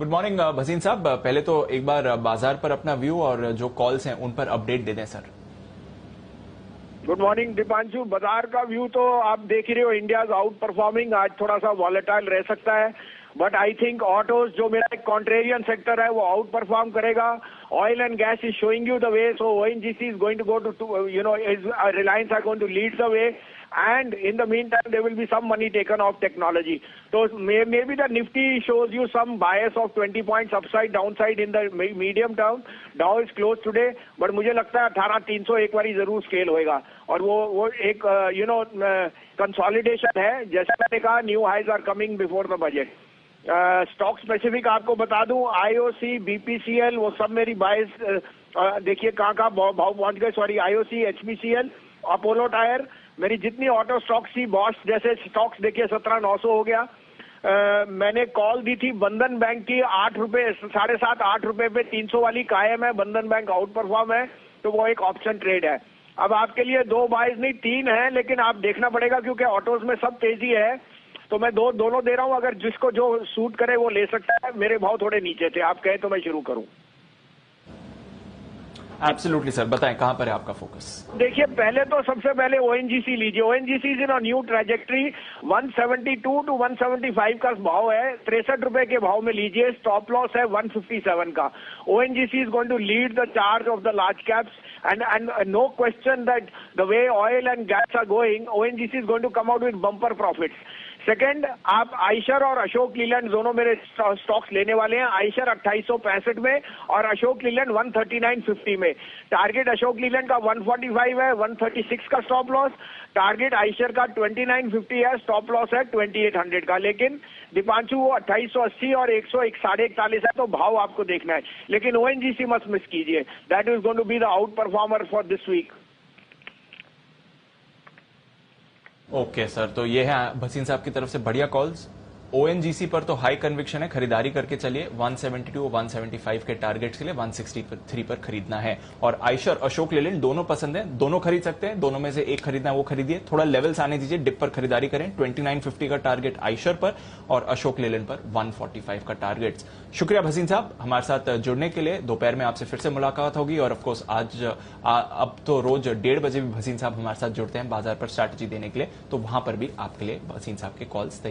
Good morning Bhasin साहब। पहले तो एक बार बाजार पर अपना व्यू और जो कॉल्स हैं उन पर अपडेट दे दें सर। Good morning Deepanshu. बाजार का व्यू तो आप देख ही रहे हो, इंडिया आउट परफॉर्मिंग। आज थोड़ा सा वॉलेटाइल रह सकता है, बट आई थिंक ऑटोज जो मेरा एक कॉन्ट्रेरियन सेक्टर है वो आउट परफॉर्म करेगा। Oil and gas is showing you the way, so ONGC is going to go to Reliance are going to lead the way, and in the meantime there will be some money taken off technology. So maybe the Nifty shows you some bias of 20 points upside downside in the medium term. Dow is closed today, but मुझे लगता है 18,300 एक बारी जरूर scale होएगा और वो एक कंसोलिडेशन है। जैसा मैंने कहा, new highs are coming before the budget. Stock specific आपको बता दूं, आईओसी, बीपीसीएल, वो सब मेरी बायस देखिए कहाँ भाव पहुंच गए। Sorry, IOC, HPCL, Apollo tyre, मेरी जितनी ऑटो स्टॉक्स थी, बॉश जैसे स्टॉक्स देखिए 17,900 हो गया। मैंने कॉल दी थी बंधन बैंक की 8 रुपए, 7.5 8 रुपए पे 300 वाली कायम है। बंधन बैंक आउट परफॉर्म है, तो वो एक ऑप्शन ट्रेड है। अब आपके लिए 2 बाइज नहीं 3 है, लेकिन आप देखना पड़ेगा क्योंकि ऑटोज में सब तेजी है, तो मैं दोनों दे रहा हूं। अगर जिसको जो सूट करे वो ले सकता है। मेरे भाव थोड़े नीचे थे, आप कहे तो मैं शुरू करूं। एब्सोल्युटली सर, बताएं कहां पर है आपका फोकस। देखिए, पहले तो सबसे पहले ओएनजीसी लीजिए। ONGC is in new trajectory. 172 to 175 का भाव है, 63 रुपए के भाव में लीजिए। स्टॉप लॉस है 157 का। ONGC is going to lead the charge of the large caps and no question that the way oil and gas are going, ONGC is going to come out with bumper profits. Second, आप आयशर और अशोक लीलैंड दोनों मेरे stocks लेने वाले हैं। आयशर 2865 में और अशोक लीलैंड 139.50 में। टारगेट अशोक लीलैंड का 145 है, 136 का स्टॉप लॉस। टारगेट आयशर का 2950 है, स्टॉप लॉस है 2800 का। लेकिन दीपांशु वो 2880 और 141 है, तो भाव आपको देखना है। लेकिन ओएनजीसी मत मिस कीजिए, that is going to be the outperformer for this week. Okay sir, तो ये है भसीन साहब की तरफ से बढ़िया कॉल्स। ओएनजीसी पर तो हाई कन्विक्शन है, खरीदारी करके चलिए। 172 और 175 के टारगेट्स के लिए 163 पर खरीदना है। और आयशर, अशोक लेलैंड दोनों पसंद है, दोनों खरीद सकते हैं। दोनों में से एक खरीदना है वो खरीदिए, थोड़ा लेवल्स आने दीजिए, डिप पर खरीदारी करें। 2950 का टारगेट आयशर पर और अशोक लेलैंड पर 145 का टारगेट। शुक्रिया भसीन साहब हमारे साथ जुड़ने के लिए। दोपहर में आपसे फिर से मुलाकात होगी और ऑफकोर्स आज अब तो रोज 1:30 बजे भी भसीन साहब हमारे साथ जुड़ते हैं बाजार पर स्ट्रैटेजी देने के लिए, तो वहां पर भी आपके लिए भसीन साहब के कॉल्स